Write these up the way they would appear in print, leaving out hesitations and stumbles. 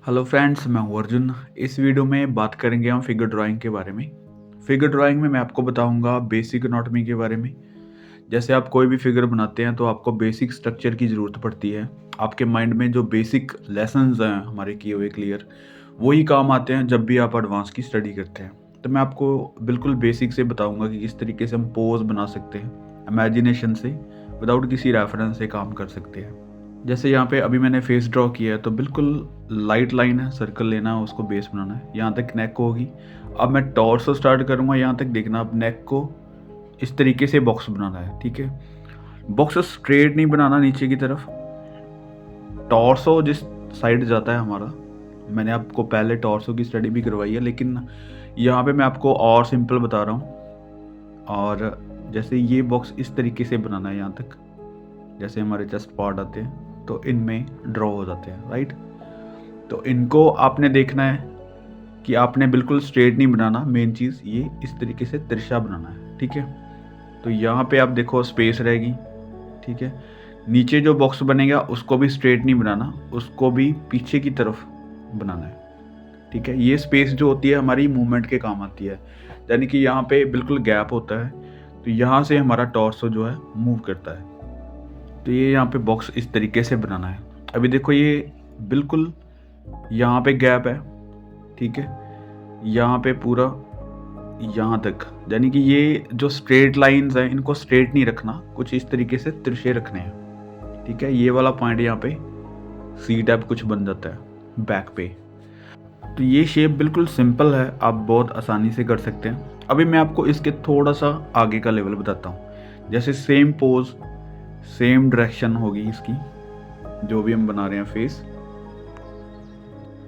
Hello friends, मैं हूं अर्जुन। इस वीडियो में बात करेंगे हम फिगर ड्राइंग के बारे में। फिगर ड्राइंग में मैं आपको बताऊंगा बेसिक एनाटॉमी के बारे में। जैसे आप कोई भी फिगर बनाते हैं तो आपको बेसिक स्ट्रक्चर की ज़रूरत पड़ती है। आपके माइंड में जो बेसिक लेसन्स हैं हमारे किए हुए क्लियर, वही काम आते हैं जब भी आप एडवांस की स्टडी करते हैं। तो मैं आपको बिल्कुल बेसिक से बताऊँगा कि किस तरीके से हम पोज बना सकते हैं, इमेजिनेशन से, विदाउट किसी रेफरेंस से काम कर सकते हैं। जैसे यहाँ पे अभी मैंने फेस ड्रॉ किया है तो बिल्कुल लाइट लाइन है, सर्कल लेना है, उसको बेस बनाना है। यहाँ तक नेक होगी। अब मैं टॉर्सो स्टार्ट करूँगा, यहाँ तक देखना। अब नेक को इस तरीके से बॉक्स बनाना है, ठीक है। बॉक्स स्ट्रेट नहीं बनाना नीचे की तरफ। टॉर्सो जिस साइड जाता है हमारा, मैंने आपको पहले टॉर्सो की स्टडी भी करवाई है, लेकिन यहाँ पे मैं आपको और सिंपल बता रहा हूँ। और जैसे ये बॉक्स इस तरीके से बनाना है, यहाँ तक जैसे हमारे चेस्ट पार्ट आते हैं तो इनमें ड्रॉ हो जाते हैं, राइट। तो इनको आपने देखना है कि आपने बिल्कुल स्ट्रेट नहीं बनाना। मेन चीज़ ये इस तरीके से तिरछा बनाना है, ठीक है। तो यहाँ पे आप देखो स्पेस रहेगी, ठीक है। नीचे जो बॉक्स बनेगा उसको भी स्ट्रेट नहीं बनाना, उसको भी पीछे की तरफ बनाना है, ठीक है। ये स्पेस जो होती है हमारी मूवमेंट के काम आती है, यानी कि यहाँ पे बिल्कुल गैप होता है, तो यहाँ से हमारा टॉर्सो जो है मूव करता है। तो ये यहाँ पे बॉक्स इस तरीके से बनाना है। अभी देखो ये बिल्कुल यहाँ पे गैप है, ठीक है। यहाँ पे पूरा यहाँ तक, यानी कि ये जो स्ट्रेट लाइंस हैं इनको स्ट्रेट नहीं रखना, कुछ इस तरीके से तिरछे रखने हैं, ठीक है। ये वाला पॉइंट यहाँ पे सी टैप कुछ बन जाता है बैक पे। तो ये शेप बिल्कुल सिंपल है, आप बहुत आसानी से कर सकते हैं। अभी मैं आपको इसके थोड़ा सा आगे का लेवल बताता हूँ। जैसे सेम पोज, सेम डायरेक्शन होगी इसकी, जो भी हम बना रहे हैं फेस।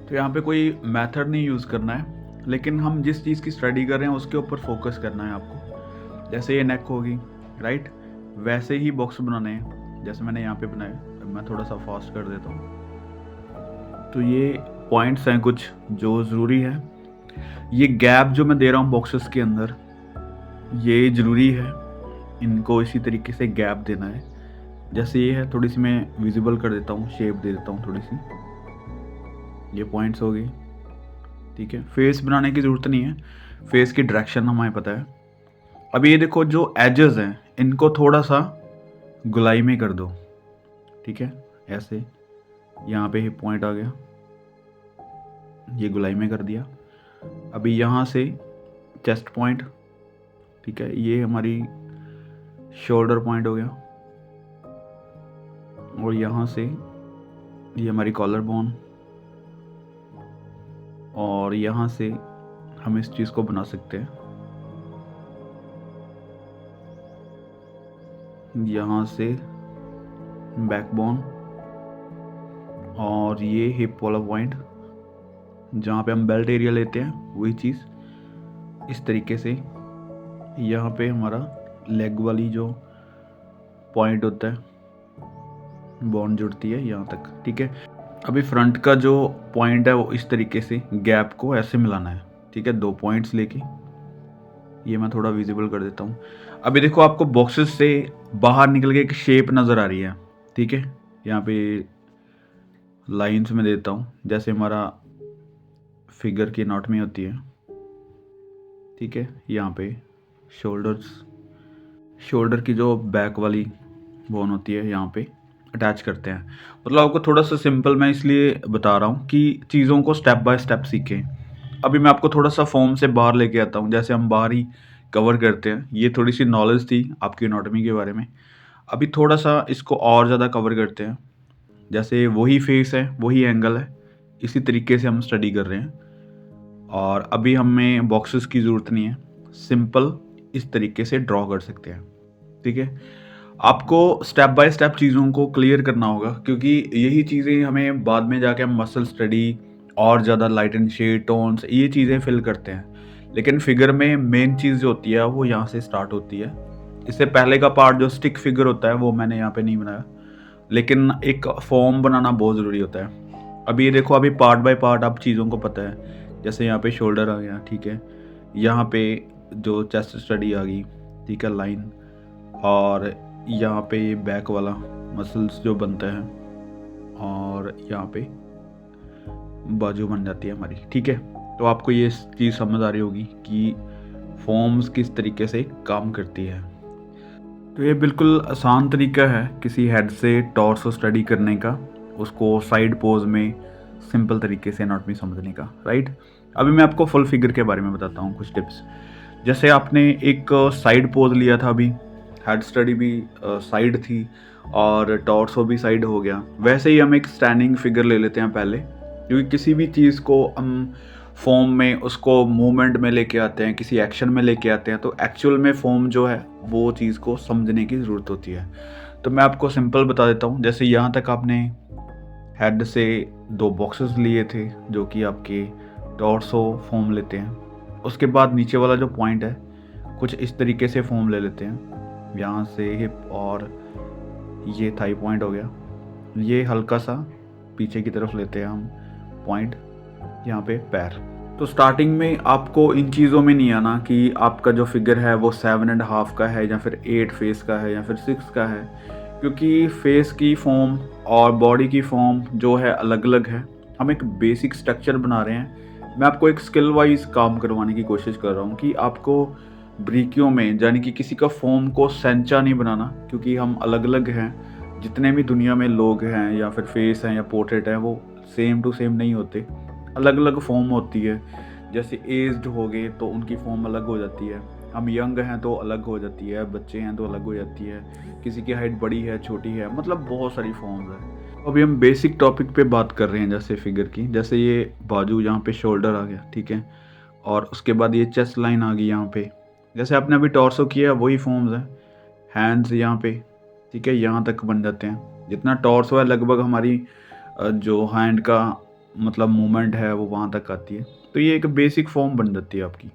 तो यहाँ पे कोई मेथड नहीं यूज़ करना है, लेकिन हम जिस चीज़ की स्टडी कर रहे हैं उसके ऊपर फोकस करना है आपको। जैसे ये नेक होगी, राइट, वैसे ही बॉक्स बनाने हैं जैसे मैंने यहाँ पे बनाया। मैं थोड़ा सा फास्ट कर देता हूँ। तो ये पॉइंट्स हैं कुछ जो ज़रूरी है। ये गैप जो मैं दे रहा हूँ बॉक्सेस के अंदर, ये ज़रूरी है, इनको इसी तरीके से गैप देना है। जैसे ये है, थोड़ी सी मैं विजिबल कर देता हूँ, शेप दे देता हूँ थोड़ी सी। ये पॉइंट्स हो गई, ठीक है। फेस बनाने की ज़रूरत नहीं है, फेस की डायरेक्शन हमें पता है। अब ये देखो जो एजेस हैं इनको थोड़ा सा गुलाई में कर दो, ठीक है। ऐसे यहाँ पे ही पॉइंट आ गया, ये गुलाई में कर दिया। अभी यहाँ से चेस्ट पॉइंट, ठीक है, ये हमारी शोल्डर पॉइंट हो गया। और यहाँ से ये हमारी कॉलर बोन, और यहाँ से हम इस चीज़ को बना सकते हैं, यहाँ से बैकबोन, और ये हिप वाला पॉइंट जहाँ पे हम बेल्ट एरिया लेते हैं, वही चीज़ इस तरीके से। यहाँ पे हमारा लेग वाली जो पॉइंट होता है, बोन जुड़ती है यहाँ तक, ठीक है। अभी फ्रंट का जो पॉइंट है वो इस तरीके से गैप को ऐसे मिलाना है, ठीक है। दो पॉइंट्स लेके ये मैं थोड़ा विजिबल कर देता हूँ। अभी देखो आपको बॉक्सेस से बाहर निकल के एक शेप नज़र आ रही है, ठीक है। यहाँ पे लाइंस में देता हूँ, जैसे हमारा फिगर की एनाटॉमी होती है, ठीक है। यहाँ पे शोल्डर की जो बैक वाली बोन होती है यहाँ पे अटैच करते हैं। मतलब आपको थोड़ा सा सिंपल मैं इसलिए बता रहा हूँ कि चीज़ों को स्टेप बाय स्टेप सीखें। अभी मैं आपको थोड़ा सा फॉर्म से बाहर लेके आता हूँ, जैसे हम बाहर ही कवर करते हैं। ये थोड़ी सी नॉलेज थी आपकी एनाटॉमी के बारे में। अभी थोड़ा सा इसको और ज़्यादा कवर करते हैं। जैसे वही फेस है, वही एंगल है, इसी तरीके से हम स्टडी कर रहे हैं। और अभी हमें बॉक्सेस की ज़रूरत नहीं है, सिंपल इस तरीके से ड्रॉ कर सकते हैं, ठीक है। आपको स्टेप बाय स्टेप चीज़ों को क्लियर करना होगा, क्योंकि यही चीज़ें हमें बाद में जाके हम मसल स्टडी और ज़्यादा लाइट एंड शेड टोन्स ये चीज़ें फिल करते हैं। लेकिन फिगर में मेन चीज़ जो होती है वो यहाँ से स्टार्ट होती है। इससे पहले का पार्ट जो स्टिक फिगर होता है वो मैंने यहाँ पे नहीं बनाया, लेकिन एक फॉर्म बनाना बहुत ज़रूरी होता है। अभी ये देखो, अभी पार्ट बाय पार्ट आप चीज़ों को पता है। जैसे यहाँ पे शोल्डर आ गया, ठीक है। यहाँ पे जो चेस्ट स्टडी आ गई, ठीक है, लाइन। और यहाँ पे ये बैक वाला मसल्स जो बनता है, और यहाँ पे बाजू बन जाती है हमारी, ठीक है। तो आपको ये चीज़ समझ आ रही होगी कि फॉर्म्स किस तरीके से काम करती है। तो ये बिल्कुल आसान तरीका है किसी हेड से टॉर्सो स्टडी करने का, उसको साइड पोज में सिंपल तरीके से एनाटॉमी समझने का, राइट। अभी मैं आपको फुल फिगर के बारे में बताता हूँ कुछ टिप्स। जैसे आपने एक साइड पोज लिया था अभी, हेड स्टडी भी साइड थी और टॉर्सो भी साइड हो गया, वैसे ही हम एक स्टैंडिंग फिगर ले लेते हैं पहले, क्योंकि किसी भी चीज़ को हम फॉर्म में उसको मूवमेंट में लेके आते हैं, किसी एक्शन में लेके आते हैं, तो एक्चुअल में फॉर्म जो है वो चीज़ को समझने की ज़रूरत होती है। तो मैं आपको सिंपल बता देता हूँ। जैसे यहाँ तक आपने हेड से 2 बॉक्सेस लिए थे जो कि आपके टॉर्सो फॉर्म लेते हैं। उसके बाद नीचे वाला जो पॉइंट है कुछ इस तरीके से फॉर्म ले लेते हैं, यहाँ से हिप और ये थाई पॉइंट हो गया। ये हल्का सा पीछे की तरफ लेते हैं हम पॉइंट, यहाँ पे पैर। तो स्टार्टिंग में आपको इन चीज़ों में नहीं आना कि आपका जो फिगर है वो 7.5 का है या फिर 8 फेस का है या फिर 6 का है, क्योंकि फेस की फॉर्म और बॉडी की फॉर्म जो है अलग अलग है। हम एक बेसिक स्ट्रक्चर बना रहे हैं। मैं आपको एक स्किल वाइज काम करवाने की कोशिश कर रहा हूँ कि आपको ब्रीकियों में यानी कि किसी का फॉर्म को सेंचा नहीं बनाना, क्योंकि हम अलग अलग हैं। जितने भी दुनिया में लोग हैं या फिर फेस हैं या पोर्ट्रेट हैं वो सेम टू सेम नहीं होते, अलग अलग फॉर्म होती है। जैसे एज्ड हो गए तो उनकी फॉर्म अलग हो जाती है, हम यंग हैं तो अलग हो जाती है, बच्चे हैं तो अलग हो जाती है, किसी की हाइट बड़ी है छोटी है, मतलब बहुत सारी फॉर्म्स है। अभी हम बेसिक टॉपिक पे बात कर रहे हैं जैसे फिगर की। जैसे ये बाजू, यहाँ पे शोल्डर आ गया, ठीक है, और उसके बाद ये चेस्ट लाइन आ गई यहाँ पे। जैसे आपने अभी टॉर्सो किया वही फॉर्म्स है। हैंड्स यहाँ पे, ठीक है, यहाँ तक बन जाते हैं। जितना टॉर्सो है लगभग हमारी जो हैंड का मतलब मूवमेंट है वो वहाँ तक आती है। तो ये एक बेसिक फॉर्म बन जाती है आपकी,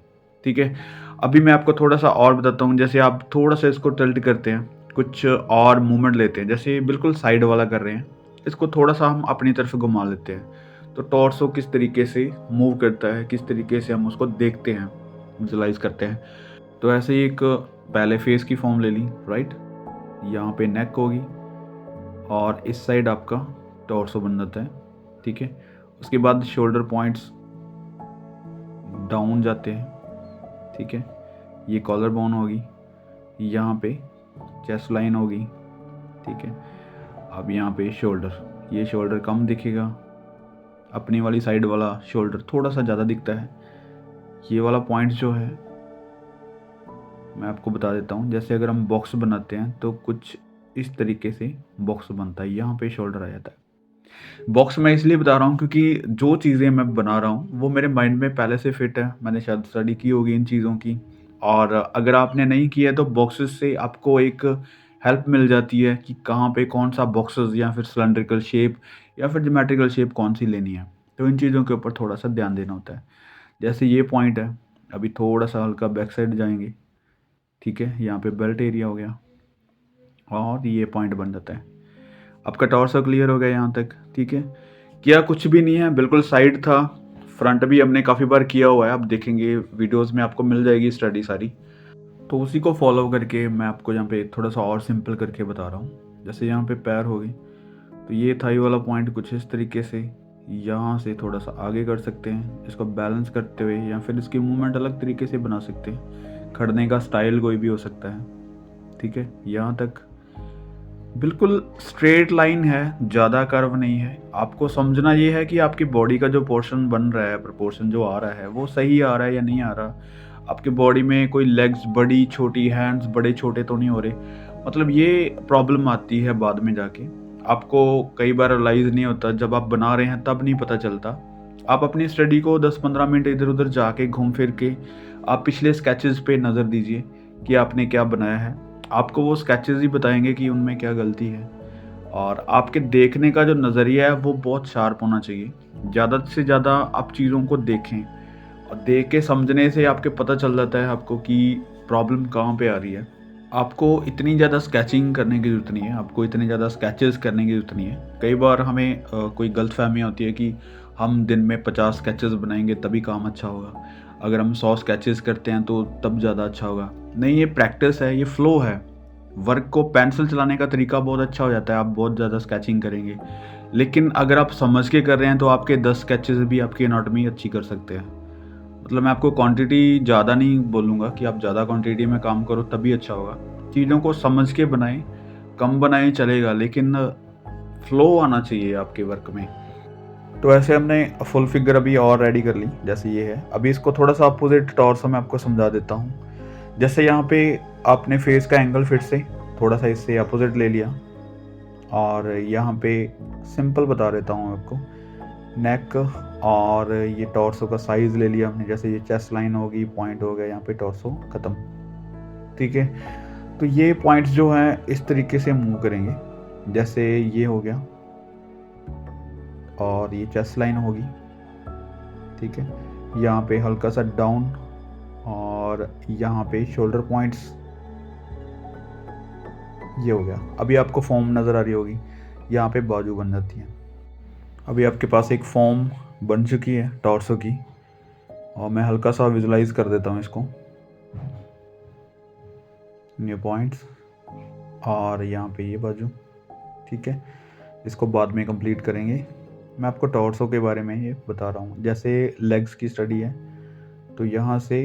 ठीक है। अभी मैं आपको थोड़ा सा और बताता हूँ। जैसे आप थोड़ा सा इसको टिल्ट करते हैं, कुछ और मूवमेंट लेते हैं, जैसे बिल्कुल साइड वाला कर रहे हैं, इसको थोड़ा सा हम अपनी तरफ घुमा लेते हैं। तो टॉर्सो किस तरीके से मूव करता है, किस तरीके से हम उसको देखते हैं, विजुलाइज करते हैं। तो ऐसे ही एक पहले फेस की फॉर्म ले ली, राइट। यहाँ पे नेक होगी और इस साइड आपका टॉर्सो बन जाता है, ठीक है। उसके बाद शोल्डर पॉइंट्स डाउन जाते हैं, ठीक है। ये कॉलर बोन होगी, यहाँ पे चेस्ट लाइन होगी, ठीक है। अब यहाँ पे शोल्डर, ये शोल्डर कम दिखेगा, अपनी वाली साइड वाला शोल्डर थोड़ा सा ज़्यादा दिखता है। ये वाला पॉइंट जो है मैं आपको बता देता हूँ। जैसे अगर हम बॉक्स बनाते हैं तो कुछ इस तरीके से बॉक्स बनता है, यहाँ पे शोल्डर आ जाता है। बॉक्स मैं इसलिए बता रहा हूँ क्योंकि जो चीज़ें मैं बना रहा हूँ वो मेरे माइंड में पहले से फिट है, मैंने शायद स्टडी की होगी इन चीज़ों की। और अगर आपने नहीं किया है तो बॉक्सेस से आपको एक हेल्प मिल जाती है कि कहाँ पे कौन सा बॉक्सेस या फिर सिलेंड्रिकल शेप या फिर ज्योमेट्रिकल शेप कौन सी लेनी है। तो इन चीज़ों के ऊपर थोड़ा सा ध्यान देना होता है। जैसे ये पॉइंट है, अभी थोड़ा सा हल्का बैक साइड जाएंगे, ठीक है, यहाँ पे बेल्ट एरिया हो गया और ये पॉइंट बन जाता है। आपका टॉर्सो क्लियर हो गया यहाँ तक, ठीक है। किया कुछ भी नहीं है, बिल्कुल साइड था। फ्रंट भी हमने काफ़ी बार किया हुआ है, आप देखेंगे वीडियोस में आपको मिल जाएगी स्टडी सारी। तो उसी को फॉलो करके मैं आपको यहाँ पे थोड़ा सा और सिंपल करके बता रहा हूँ। जैसे यहाँ पे पैर हो गई तो ये थाई वाला पॉइंट कुछ इस तरीके से यहाँ से थोड़ा सा आगे कर सकते हैं, इसको बैलेंस करते हुए, या फिर इसकी मूवमेंट अलग तरीके से बना सकते हैं। खड़ने का स्टाइल कोई भी हो सकता है, ठीक है। यहाँ तक बिल्कुल स्ट्रेट लाइन है, ज़्यादा कर्व नहीं है। आपको समझना ये है कि आपकी बॉडी का जो पोर्शन बन रहा है, प्रोपोर्शन जो आ रहा है वो सही आ रहा है या नहीं आ रहा। आपकी बॉडी में कोई लेग्स बड़ी छोटी, हैंड्स बड़े छोटे तो नहीं हो रहे। मतलब ये प्रॉब्लम आती है बाद में जाके, आपको कई बार रियलाइज़ नहीं होता, जब आप बना रहे हैं तब नहीं पता चलता। आप अपनी स्टडी को 10-15 मिनट इधर उधर जाके घूम फिर के आप पिछले स्केचेस पे नज़र दीजिए कि आपने क्या बनाया है। आपको वो स्केचेस ही बताएंगे कि उनमें क्या गलती है। और आपके देखने का जो नज़रिया है वो बहुत शार्प होना चाहिए। ज़्यादा से ज़्यादा आप चीज़ों को देखें, और देख के समझने से आपके पता चल जाता है आपको कि प्रॉब्लम कहाँ पे आ रही है। आपको इतनी ज़्यादा स्केचिंग करने की ज़रूरत नहीं है, आपको इतने ज़्यादा स्केचेस करने की ज़रूरत नहीं है। कई बार हमें कोई गलतफहमी होती है कि हम दिन में 50 स्केचेस बनाएंगे तभी काम अच्छा होगा, अगर हम 100 स्केचेस करते हैं तो तब ज़्यादा अच्छा होगा। नहीं, ये प्रैक्टिस है, ये फ्लो है। वर्क को पेंसिल चलाने का तरीका बहुत अच्छा हो जाता है, आप बहुत ज़्यादा स्केचिंग करेंगे, लेकिन अगर आप समझ के कर रहे हैं तो आपके 10 स्केचेस भी आपकी एनाटॉमी अच्छी कर सकते हैं। मतलब मैं आपको क्वांटिटी ज़्यादा नहीं बोलूँगा कि आप ज़्यादा क्वांटिटी में काम करो तभी अच्छा होगा। चीज़ों को समझ के बनाएँ, कम बनाएँ चलेगा, लेकिन फ्लो आना चाहिए आपके वर्क में। तो ऐसे हमने फुल फिगर अभी और रेडी कर ली, जैसे ये है। अभी इसको थोड़ा-सा अपोज़िट टॉर्सो मैं आपको समझा देता हूँ। जैसे यहाँ पे आपने फेस का एंगल फिर से थोड़ा-सा इससे अपोज़िट ले लिया, और यहाँ पे सिंपल बता देता हूँ आपको, नेक और ये टॉर्सो का साइज़ ले लिया हमने। जैसे ये चेस्ट लाइन होगी, पॉइंट हो गया, यहाँ पे टॉर्सो ख़त्म, ठीक है। तो ये पॉइंट्स जो हैं इस तरीके से मूव करेंगे, जैसे ये हो गया और ये चेस्ट लाइन होगी, ठीक है। यहाँ पे हल्का सा डाउन, और यहाँ पे शोल्डर पॉइंट्स, ये हो गया। अभी आपको फॉर्म नज़र आ रही होगी, यहाँ पे बाजू बन जाती है। अभी आपके पास एक फॉर्म बन चुकी है टॉर्सो की, और मैं हल्का सा विजुलाइज कर देता हूँ इसको, न्यू पॉइंट्स, और यहाँ पे ये बाजू, ठीक है। इसको बाद में कंप्लीट करेंगे। मैं आपको टॉर्सो के बारे में ये बता रहा हूँ। जैसे लेग्स की स्टडी है, तो यहाँ से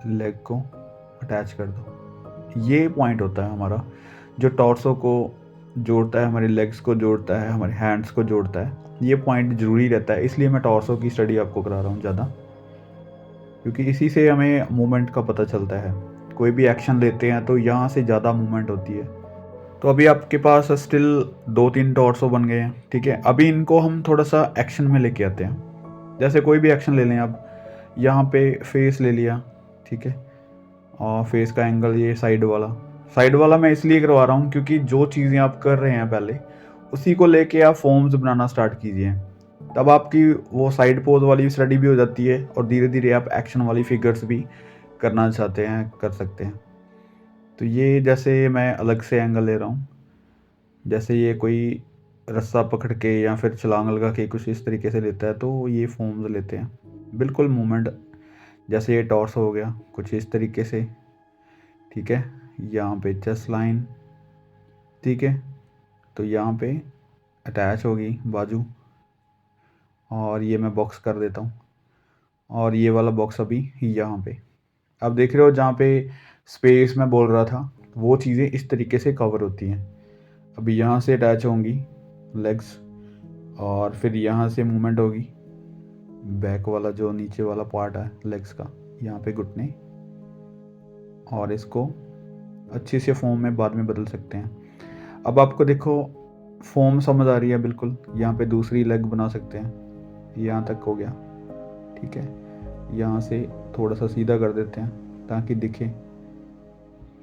लेग को अटैच कर दो। ये पॉइंट होता है हमारा जो टॉर्सो को जोड़ता है, हमारे लेग्स को जोड़ता है, हमारे हैंड्स को जोड़ता है। ये पॉइंट ज़रूरी रहता है, इसलिए मैं टॉर्सो की स्टडी आपको करा रहा हूँ ज़्यादा, क्योंकि इसी से हमें मूवमेंट का पता चलता है। कोई भी एक्शन लेते हैं तो यहाँ से ज़्यादा मूवमेंट होती है। तो अभी आपके पास स्टिल 2-3 टॉर्सो बन गए हैं, ठीक है। अभी इनको हम थोड़ा सा एक्शन में लेके आते हैं। जैसे कोई भी एक्शन ले लें आप, यहाँ पे फेस ले लिया, ठीक है, और फेस का एंगल ये साइड वाला मैं इसलिए करवा रहा हूँ क्योंकि जो चीज़ें आप कर रहे हैं पहले, उसी को लेके आप फॉर्म्स बनाना स्टार्ट कीजिए। तब आपकी वो साइड पोज वाली स्टडी भी हो जाती है, और धीरे धीरे आप एक्शन वाली फिगर्स भी करना चाहते हैं, कर सकते हैं। तो ये जैसे मैं अलग से एंगल ले रहा हूँ, जैसे ये कोई रस्सा पकड़ के या फिर छलांग लगा के कुछ इस तरीके से लेता है, तो ये फॉर्म्स लेते हैं बिल्कुल मूवमेंट। जैसे ये टॉर्स हो गया कुछ इस तरीके से, ठीक है। यहाँ पे चेस्ट लाइन, ठीक है, तो यहाँ पे अटैच होगी बाजू, और ये मैं बॉक्स कर देता हूँ, और ये वाला बॉक्स अभी यहाँ पे। अब देख रहे हो जहाँ पे स्पेस मैं बोल रहा था, वो चीज़ें इस तरीके से कवर होती हैं। अभी यहाँ से अटैच होंगी लेग्स, और फिर यहाँ से मूवमेंट होगी बैक वाला जो नीचे वाला पार्ट है लेग्स का, यहाँ पे घुटने, और इसको अच्छे से फॉर्म में बाद में बदल सकते हैं। अब आपको देखो फॉर्म समझ आ रही है बिल्कुल। यहाँ पे दूसरी लेग बना सकते हैं, यहाँ तक हो गया, ठीक है। यहाँ से थोड़ा सा सीधा कर देते हैं ताकि दिखे,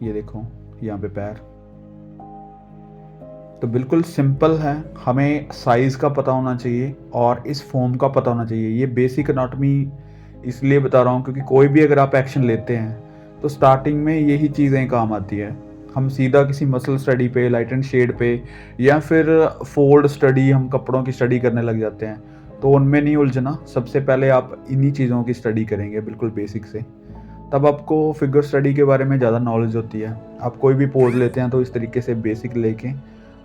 ये देखो यहाँ पे पैर। तो बिल्कुल सिंपल है, हमें साइज़ का पता होना चाहिए और इस फॉर्म का पता होना चाहिए। ये बेसिक एनाटॉमी इसलिए बता रहा हूँ क्योंकि कोई भी अगर आप एक्शन लेते हैं तो स्टार्टिंग में यही चीज़ें काम आती है। हम सीधा किसी मसल स्टडी पे, लाइट एंड शेड पे, या फिर फोल्ड स्टडी, हम कपड़ों की स्टडी करने लग जाते हैं, तो उनमें नहीं उलझना। सबसे पहले आप इन्हीं चीज़ों की स्टडी करेंगे बिल्कुल बेसिक से, तब आपको फिगर स्टडी के बारे में ज़्यादा नॉलेज होती है। आप कोई भी पोज लेते हैं तो इस तरीके से बेसिक लेके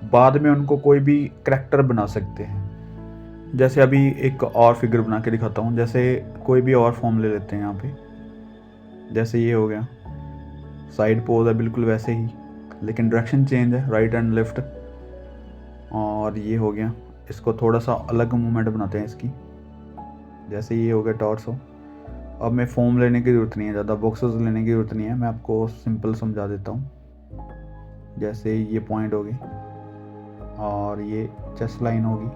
बाद में उनको कोई भी करैक्टर बना सकते हैं। जैसे अभी एक और फिगर बना के दिखाता हूँ। जैसे कोई भी और फॉर्म ले लेते हैं यहाँ पे, जैसे ये हो गया, साइड पोज है बिल्कुल वैसे ही, लेकिन डायरेक्शन चेंज है, राइट एंड लेफ्ट। और ये हो गया, इसको थोड़ा सा अलग मूवमेंट बनाते हैं इसकी, जैसे ये हो गया टॉर्सो। अब मैं फॉर्म लेने की ज़रूरत नहीं है, ज़्यादा बॉक्सेस लेने की ज़रूरत नहीं है, मैं आपको सिंपल समझा देता हूँ। जैसे ये पॉइंट हो गई और ये चेस्ट लाइन होगी,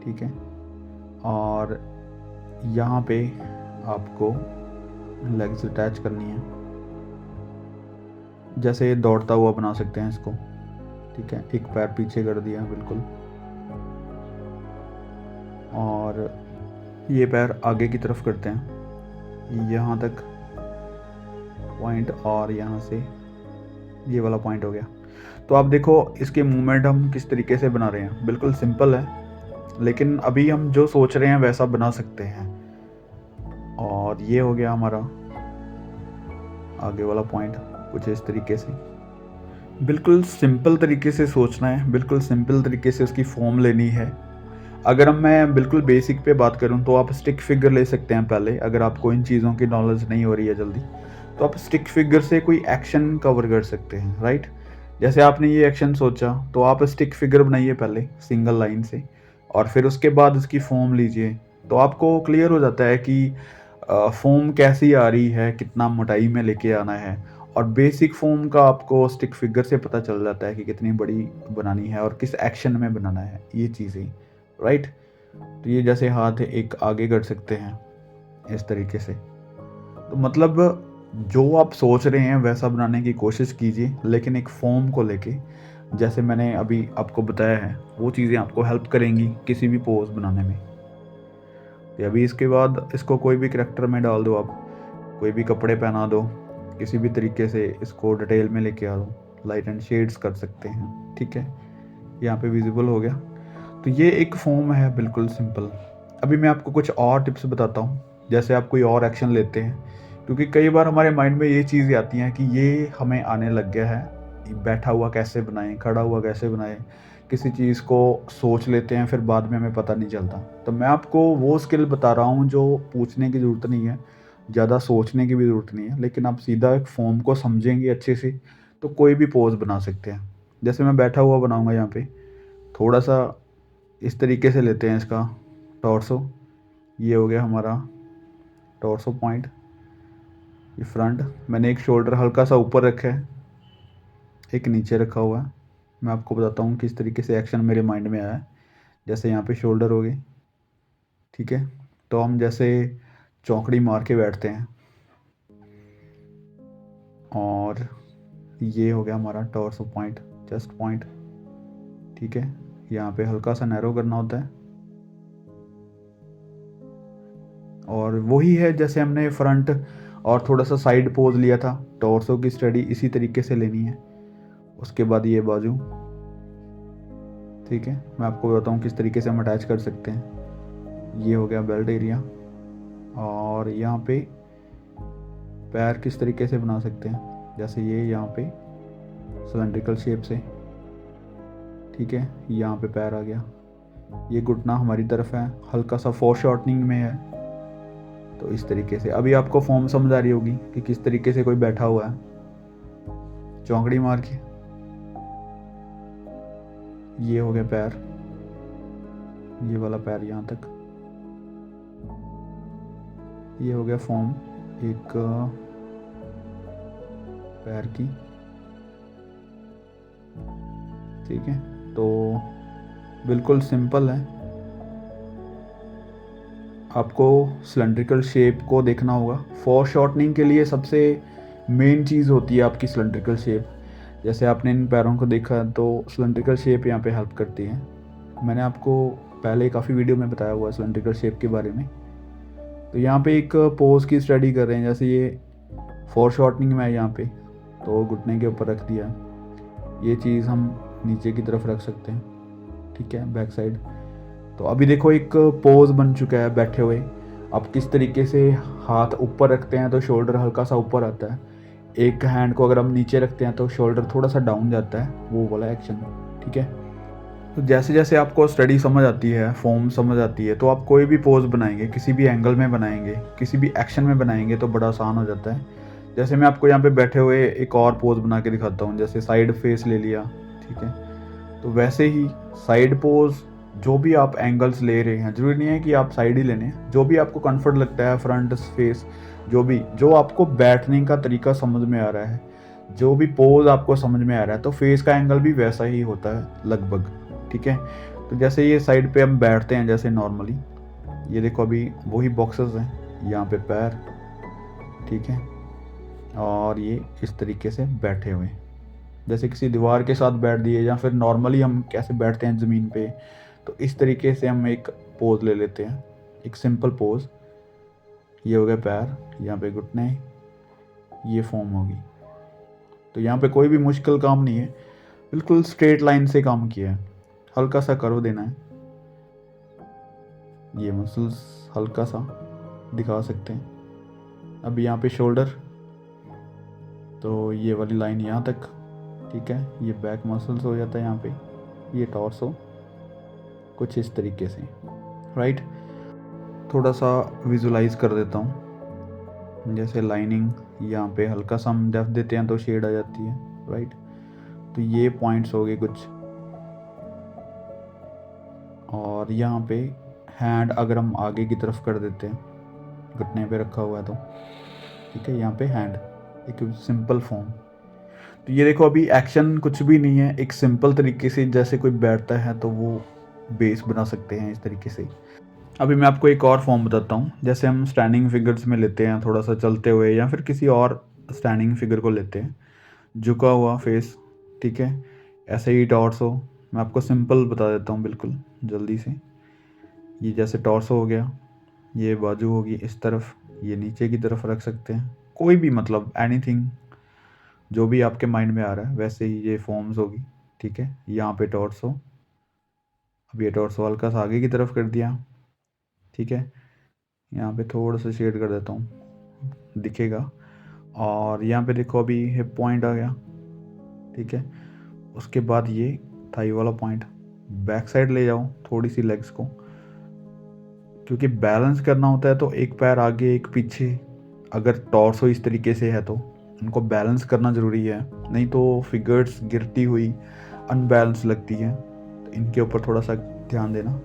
ठीक है, और यहाँ पे आपको लेग्स अटैच करनी है। जैसे दौड़ता हुआ बना सकते हैं इसको, ठीक है। एक पैर पीछे कर दिया बिल्कुल, और ये पैर आगे की तरफ करते हैं यहाँ तक पॉइंट, और यहाँ से ये वाला पॉइंट हो गया। तो आप देखो इसके मूवमेंट हम किस तरीके से बना रहे हैं, बिल्कुल सिंपल है, लेकिन अभी हम जो सोच रहे हैं वैसा बना सकते हैं। और ये हो गया हमारा आगे वाला पॉइंट कुछ इस तरीके से। बिल्कुल सिंपल तरीके से सोचना है, बिल्कुल सिंपल तरीके से उसकी फॉर्म लेनी है। अगर मैं बिल्कुल बेसिक पे बात करूँ तो आप स्टिक फिगर ले सकते हैं पहले, अगर आपको इन चीज़ों की नॉलेज नहीं हो रही है जल्दी, तो आप स्टिक फिगर से कोई एक्शन कवर कर सकते हैं, राइट? जैसे आपने ये एक्शन सोचा, तो आप स्टिक फिगर बनाइए पहले सिंगल लाइन से, और फिर उसके बाद उसकी फॉर्म लीजिए। तो आपको क्लियर हो जाता है कि फॉर्म कैसी आ रही है, कितना मोटाई में लेके आना है, और बेसिक फॉर्म का आपको स्टिक फिगर से पता चल जाता है कि कितनी बड़ी बनानी है और किस एक्शन में बनाना है ये चीज़ें, राइट? तो ये जैसे हाथ एक आगे कर सकते हैं इस तरीके से। तो मतलब जो आप सोच रहे हैं वैसा बनाने की कोशिश कीजिए, लेकिन एक फॉर्म को लेके, जैसे मैंने अभी आपको बताया है, वो चीज़ें आपको हेल्प करेंगी किसी भी पोज बनाने में। तो अभी इसके बाद इसको कोई भी करैक्टर में डाल दो, आप कोई भी कपड़े पहना दो, किसी भी तरीके से इसको डिटेल में लेके आ दो, लाइट एंड शेड्स कर सकते हैं, ठीक है? यहाँ पे विजिबल हो गया। तो ये एक फॉर्म है बिल्कुल सिंपल। अभी मैं आपको कुछ और टिप्स बताता हूँ, जैसे आप कोई और एक्शन लेते हैं, क्योंकि कई बार हमारे माइंड में ये चीज़ें आती हैं कि ये हमें आने लग गया है, बैठा हुआ कैसे बनाएं, खड़ा हुआ कैसे बनाएं, किसी चीज़ को सोच लेते हैं फिर बाद में हमें पता नहीं चलता। तो मैं आपको वो स्किल बता रहा हूँ जो पूछने की ज़रूरत नहीं है, ज़्यादा सोचने की भी ज़रूरत नहीं है, लेकिन आप सीधा एक फॉर्म को समझेंगे अच्छे से तो कोई भी पोज बना सकते हैं। जैसे मैं बैठा हुआ बनाऊँगा यहाँ पे, थोड़ा सा इस तरीके से लेते हैं इसका टॉर्सो, ये हो गया हमारा टॉर्सो पॉइंट, ये फ्रंट। मैंने एक शोल्डर हल्का सा ऊपर रखा है, एक नीचे रखा हुआ है। मैं आपको बताता हूँ किस तरीके से एक्शन मेरे माइंड में आया है। जैसे यहाँ पे शोल्डर हो गई, ठीक है? तो हम जैसे चौकड़ी मार के बैठते हैं, और ये हो गया हमारा टॉर्सो पॉइंट, चेस्ट पॉइंट, ठीक है? यहाँ पे हल्का सा नैरो करना होता है, और वही है जैसे हमने फ्रंट और थोड़ा सा साइड पोज लिया था, टॉर्सो की स्टडी इसी तरीके से लेनी है। उसके बाद ये बाजू, ठीक है? मैं आपको बताऊँ किस तरीके से हम अटैच कर सकते हैं। ये हो गया बेल्ट एरिया, और यहाँ पे पैर किस तरीके से बना सकते हैं, जैसे ये यहाँ पे सिलेंड्रिकल शेप से, ठीक है? यहाँ पे पैर आ गया, ये घुटना हमारी तरफ है, हल्का सा फोर शॉर्टनिंग में है। तो इस तरीके से अभी आपको फॉर्म समझ आ रही होगी कि किस तरीके से कोई बैठा हुआ है चौकड़ी मार के। ये हो गया पैर, ये वाला पैर यहाँ तक, ये हो गया फॉर्म एक पैर की, ठीक है? तो बिल्कुल सिंपल है। आपको सिलेंड्रिकल शेप को देखना होगा। फॉर शॉर्टनिंग के लिए सबसे मेन चीज़ होती है आपकी सिलेंड्रिकल शेप। जैसे आपने इन पैरों को देखा तो सिलेंड्रिकल शेप यहाँ पे हेल्प करती है। मैंने आपको पहले काफ़ी वीडियो में बताया हुआ है सिलेंड्रिकल शेप के बारे में। तो यहाँ पे एक पोज की स्टडी कर रहे हैं, जैसे ये फॉर शॉर्टनिंग में है यहाँ पे, तो घुटने के ऊपर रख दिया। ये चीज़ हम नीचे की तरफ रख सकते हैं, ठीक है, बैक साइड। तो अभी देखो एक पोज बन चुका है बैठे हुए। आप किस तरीके से हाथ ऊपर रखते हैं तो शोल्डर हल्का सा ऊपर आता है, एक हैंड को अगर हम नीचे रखते हैं तो शोल्डर थोड़ा सा डाउन जाता है, वो वाला एक्शन, ठीक है? तो जैसे जैसे आपको स्टडी समझ आती है, फॉर्म समझ आती है, तो आप कोई भी पोज बनाएंगे, किसी भी एंगल में बनाएंगे, किसी भी एक्शन में बनाएंगे तो बड़ा आसान हो जाता है। जैसे मैं आपको यहाँ पे बैठे हुए एक और पोज बना के दिखाता हूँ, जैसे साइड फेस ले लिया, ठीक है? तो वैसे ही साइड पोज, जो भी आप एंगल्स ले रहे हैं, जरूरी नहीं है कि आप साइड ही लेने हैं, जो भी आपको कंफर्ट लगता है, फ्रंट फेस, जो आपको बैठने का तरीका समझ में आ रहा है, जो भी पोज आपको समझ में आ रहा है, तो फेस का एंगल भी वैसा ही होता है लगभग, ठीक है? तो जैसे ये साइड पे हम बैठते हैं जैसे नॉर्मली, ये देखो अभी वही बॉक्सेस हैं, यहाँ पे पैर, ठीक है? और ये इस तरीके से बैठे हुए, जैसे किसी दीवार के साथ बैठ दिए, या फिर नॉर्मली हम कैसे बैठते हैं ज़मीन पे, तो इस तरीके से हम एक पोज ले लेते हैं, एक सिंपल पोज। ये हो गया पैर, यहाँ पे घुटने, ये फॉर्म होगी। तो यहाँ पे कोई भी मुश्किल काम नहीं है, बिल्कुल स्ट्रेट लाइन से काम किया है, हल्का सा कर्व देना है, ये मसल्स हल्का सा दिखा सकते हैं। अब यहाँ पे शोल्डर, तो ये वाली लाइन यहाँ तक, ठीक है। ये बैक मसल्स हो जाता है यहाँ पे, ये टॉर्सो कुछ इस तरीके से, राइट। थोड़ा सा विजुलाइज कर देता हूँ, जैसे लाइनिंग यहाँ पे हल्का सा हम डेप्थ देते हैं तो शेड आ जाती है, राइट। तो ये पॉइंट्स हो गए कुछ। और यहाँ पे हैंड अगर हम आगे की तरफ कर देते हैं, घुटने पे रखा हुआ है तो ठीक है, यहाँ पे हैंड एक सिंपल फॉर्म। तो ये देखो अभी एक्शन कुछ भी नहीं है, एक सिंपल तरीके से जैसे कोई बैठता है तो वो बेस बना सकते हैं इस तरीके से। अभी मैं आपको एक और फॉर्म बताता हूँ, जैसे हम स्टैंडिंग फिगर्स में लेते हैं थोड़ा सा चलते हुए, या फिर किसी और स्टैंडिंग फिगर को लेते हैं, झुका हुआ फेस, ठीक है, ऐसे ही टॉर्सो। मैं आपको सिंपल बता देता हूँ बिल्कुल जल्दी से। ये जैसे टॉर्सो हो गया, ये बाजू होगी इस तरफ, ये नीचे की तरफ रख सकते हैं, कोई भी मतलब एनीथिंग जो भी आपके माइंड में आ रहा है वैसे ही ये फॉर्म्स होगी, ठीक है। यहाँ पे टॉर्सो, अब ये टॉर्सो हल्का सा आगे की तरफ कर दिया, ठीक है। यहाँ पे थोड़ा सा शेड कर देता हूँ, दिखेगा। और यहाँ पे देखो अभी हिप पॉइंट आ गया, ठीक है। उसके बाद ये थाई वाला पॉइंट, बैक साइड ले जाओ थोड़ी सी लेग्स को, क्योंकि बैलेंस करना होता है तो एक पैर आगे एक पीछे, अगर टॉर्सो इस तरीके से है तो उनको बैलेंस करना ज़रूरी है, नहीं तो फिगर्स गिरती हुई अनबैलेंस लगती है। तो इनके ऊपर थोड़ा सा ध्यान देना।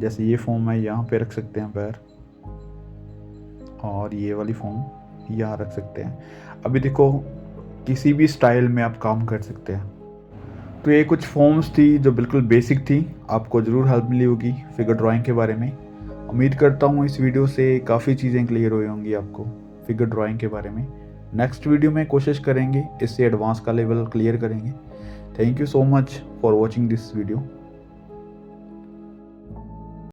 जैसे ये फॉर्म है, यहाँ पे रख सकते हैं पैर, और ये वाली फॉर्म यहाँ रख सकते हैं। अभी देखो किसी भी स्टाइल में आप काम कर सकते हैं। तो ये कुछ फॉर्म्स थी जो बिल्कुल बेसिक थी, आपको ज़रूर हेल्प मिली होगी फिगर ड्राइंग के बारे में। उम्मीद करता हूँ इस वीडियो से काफ़ी चीज़ें क्लियर हुई होंगी आपको फिगर ड्राइंग के बारे में। नेक्स्ट वीडियो में कोशिश करेंगे इससे एडवांस का लेवल क्लियर करेंगे। Thank you so much for watching this video.